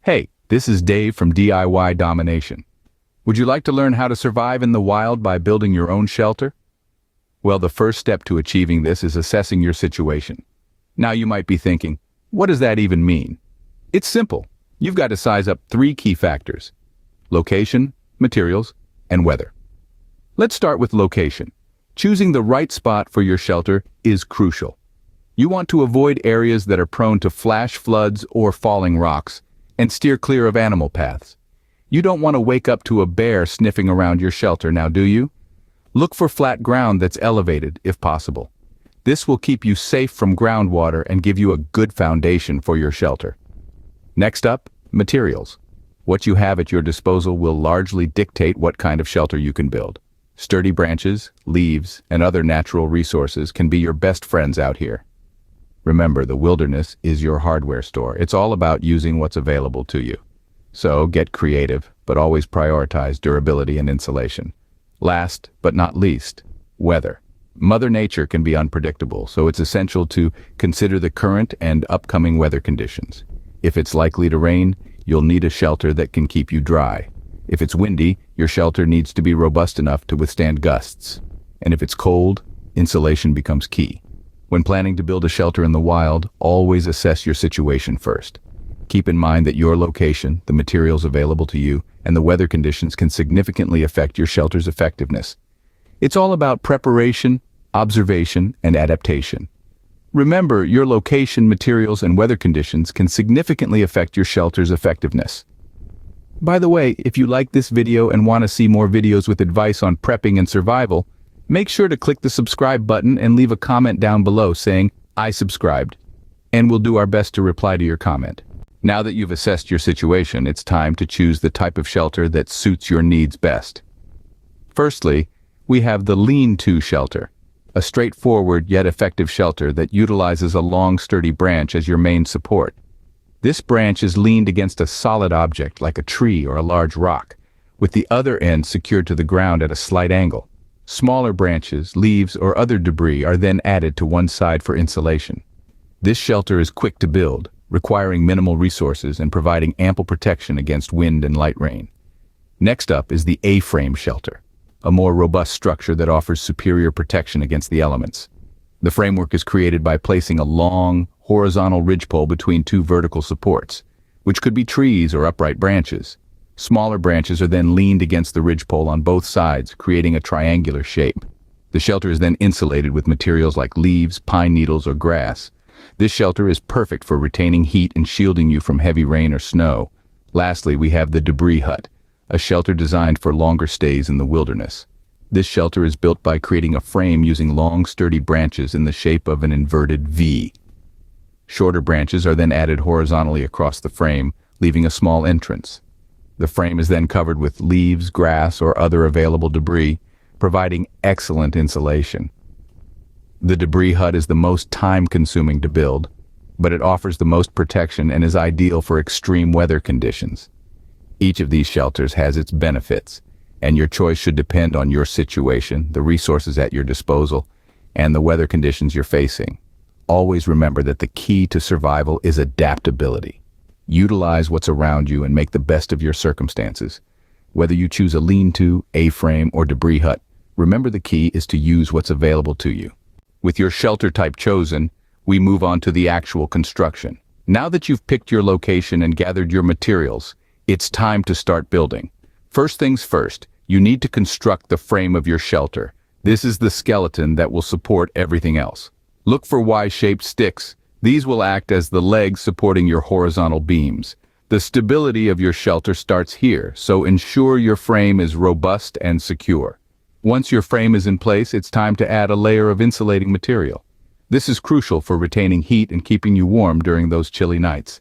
Hey, this is Dave from DIY Domination. Would you like to learn how to survive in the wild by building your own shelter? Well, the first step to achieving this is assessing your situation. Now you might be thinking, what does that even mean? It's simple. You've got to size up three key factors: location, materials, and weather. Let's start with location. Choosing the right spot for your shelter is crucial. You want to avoid areas that are prone to flash floods or falling rocks, and steer clear of animal paths. You don't want to wake up to a bear sniffing around your shelter now, do you? Look for flat ground that's elevated, if possible. This will keep you safe from groundwater and give you a good foundation for your shelter. Next up, materials. What you have at your disposal will largely dictate what kind of shelter you can build. Sturdy branches, leaves, and other natural resources can be your best friends out here. Remember, the wilderness is your hardware store. It's all about using what's available to you. So get creative, but always prioritize durability and insulation. Last but not least, weather. Mother Nature can be unpredictable, so it's essential to consider the current and upcoming weather conditions. If it's likely to rain, you'll need a shelter that can keep you dry. If it's windy, your shelter needs to be robust enough to withstand gusts. And if it's cold, insulation becomes key. When planning to build a shelter in the wild, always assess your situation first. Keep in mind that your location, the materials available to you, and the weather conditions can significantly affect your shelter's effectiveness. It's all about preparation, observation, and adaptation. Remember, your location, materials, and weather conditions can significantly affect your shelter's effectiveness. By the way, if you like this video and want to see more videos with advice on prepping and survival, make sure to click the subscribe button and leave a comment down below saying, "I subscribed," and we'll do our best to reply to your comment. Now that you've assessed your situation, it's time to choose the type of shelter that suits your needs best. Firstly, we have the lean-to shelter, a straightforward yet effective shelter that utilizes a long, sturdy branch as your main support. This branch is leaned against a solid object like a tree or a large rock, with the other end secured to the ground at a slight angle. Smaller branches, leaves, or other debris are then added to one side for insulation. This shelter is quick to build, requiring minimal resources and providing ample protection against wind and light rain. Next up is the A-frame shelter, a more robust structure that offers superior protection against the elements. The framework is created by placing a long, horizontal ridgepole between two vertical supports, which could be trees or upright branches. Smaller branches are then leaned against the ridgepole on both sides, creating a triangular shape. The shelter is then insulated with materials like leaves, pine needles, or grass. This shelter is perfect for retaining heat and shielding you from heavy rain or snow. Lastly, we have the debris hut, a shelter designed for longer stays in the wilderness. This shelter is built by creating a frame using long, sturdy branches in the shape of an inverted V. Shorter branches are then added horizontally across the frame, leaving a small entrance. The frame is then covered with leaves, grass, or other available debris, providing excellent insulation. The debris hut is the most time-consuming to build, but it offers the most protection and is ideal for extreme weather conditions. Each of these shelters has its benefits, and your choice should depend on your situation, the resources at your disposal, and the weather conditions you're facing. Always remember that the key to survival is adaptability. Utilize what's around you and make the best of your circumstances. Whether you choose a lean-to, A-frame, or debris hut, remember the key is to use what's available to you. With your shelter type chosen, we move on to the actual construction. Now that you've picked your location and gathered your materials, it's time to start building. First things first, you need to construct the frame of your shelter. This is the skeleton that will support everything else. Look for Y-shaped sticks. These will act as the legs supporting your horizontal beams. The stability of your shelter starts here, so ensure your frame is robust and secure. Once your frame is in place, it's time to add a layer of insulating material. This is crucial for retaining heat and keeping you warm during those chilly nights.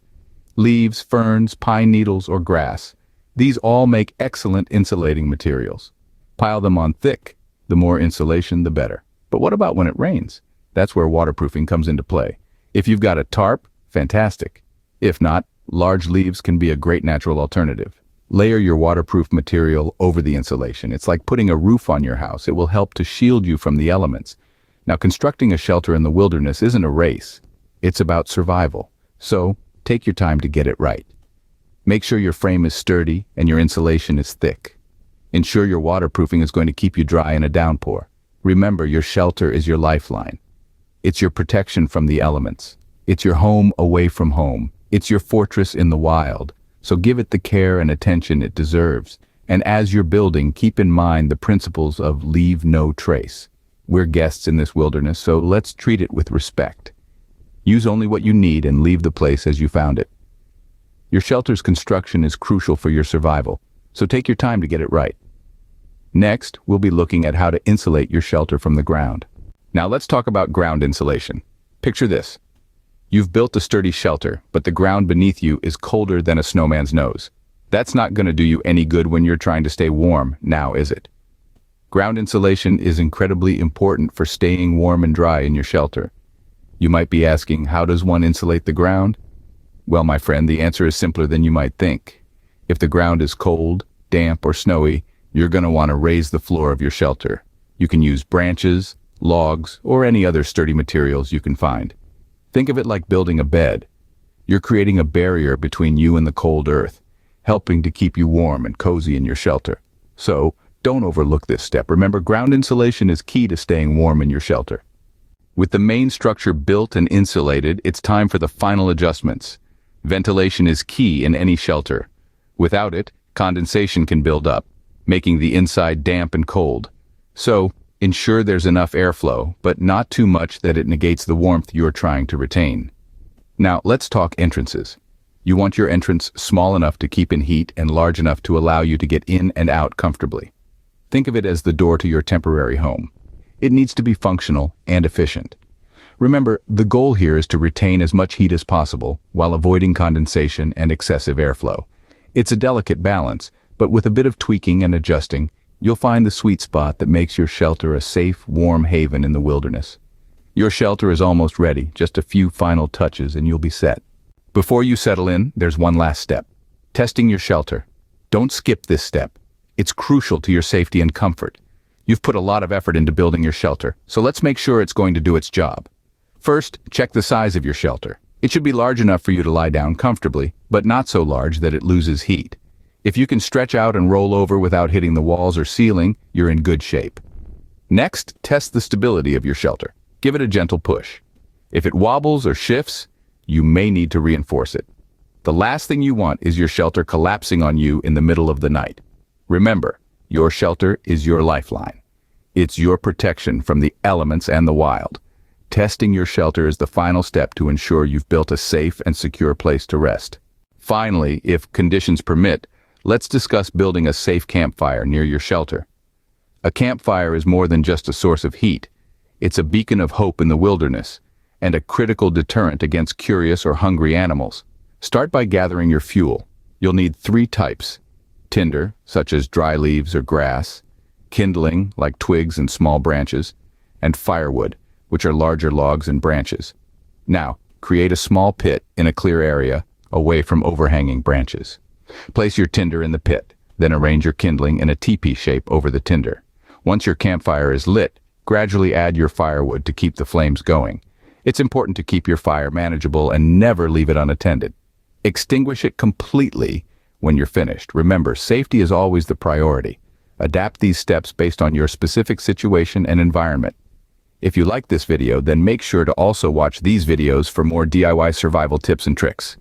Leaves, ferns, pine needles, or grass. These all make excellent insulating materials. Pile them on thick. The more insulation, the better. But what about when it rains? That's where waterproofing comes into play. If you've got a tarp, fantastic. If not, large leaves can be a great natural alternative. Layer your waterproof material over the insulation. It's like putting a roof on your house. It will help to shield you from the elements. Now, constructing a shelter in the wilderness isn't a race. It's about survival. So, take your time to get it right. Make sure your frame is sturdy and your insulation is thick. Ensure your waterproofing is going to keep you dry in a downpour. Remember, your shelter is your lifeline. It's your protection from the elements. It's your home away from home. It's your fortress in the wild. So give it the care and attention it deserves. And as you're building, keep in mind the principles of leave no trace. We're guests in this wilderness, so let's treat it with respect. Use only what you need and leave the place as you found it. Your shelter's construction is crucial for your survival, so take your time to get it right. Next, we'll be looking at how to insulate your shelter from the ground. Now let's talk about ground insulation. Picture this. You've built a sturdy shelter, but the ground beneath you is colder than a snowman's nose. That's not going to do you any good when you're trying to stay warm, now is it? Ground insulation is incredibly important for staying warm and dry in your shelter. You might be asking, how does one insulate the ground? Well, my friend, the answer is simpler than you might think. If the ground is cold, damp, or snowy, you're going to want to raise the floor of your shelter. You can use branches, logs, or any other sturdy materials you can find. Think of it like building a bed. You're creating a barrier between you and the cold earth, helping to keep you warm and cozy in your shelter. So, don't overlook this step. Remember, ground insulation is key to staying warm in your shelter. With the main structure built and insulated, it's time for the final adjustments. Ventilation is key in any shelter. Without it, condensation can build up, making the inside damp and cold. So, ensure there's enough airflow, but not too much that it negates the warmth you're trying to retain. Now, let's talk entrances. You want your entrance small enough to keep in heat and large enough to allow you to get in and out comfortably. Think of it as the door to your temporary home. It needs to be functional and efficient. Remember, the goal here is to retain as much heat as possible while avoiding condensation and excessive airflow. It's a delicate balance, but with a bit of tweaking and adjusting, you'll find the sweet spot that makes your shelter a safe, warm haven in the wilderness. Your shelter is almost ready, just a few final touches and you'll be set. Before you settle in, there's one last step. Testing your shelter. Don't skip this step. It's crucial to your safety and comfort. You've put a lot of effort into building your shelter, so let's make sure it's going to do its job. First, check the size of your shelter. It should be large enough for you to lie down comfortably, but not so large that it loses heat. If you can stretch out and roll over without hitting the walls or ceiling, you're in good shape. Next, test the stability of your shelter. Give it a gentle push. If it wobbles or shifts, you may need to reinforce it. The last thing you want is your shelter collapsing on you in the middle of the night. Remember, your shelter is your lifeline. It's your protection from the elements and the wild. Testing your shelter is the final step to ensure you've built a safe and secure place to rest. Finally, if conditions permit, let's discuss building a safe campfire near your shelter. A campfire is more than just a source of heat. It's a beacon of hope in the wilderness and a critical deterrent against curious or hungry animals. Start by gathering your fuel. You'll need 3 types: tinder, such as dry leaves or grass, kindling, like twigs and small branches, and firewood, which are larger logs and branches. Now, create a small pit in a clear area away from overhanging branches. Place your tinder in the pit, then arrange your kindling in a teepee shape over the tinder. Once your campfire is lit, gradually add your firewood to keep the flames going. It's important to keep your fire manageable and never leave it unattended. Extinguish it completely when you're finished. Remember, safety is always the priority. Adapt these steps based on your specific situation and environment. If you like this video, then make sure to also watch these videos for more DIY survival tips and tricks.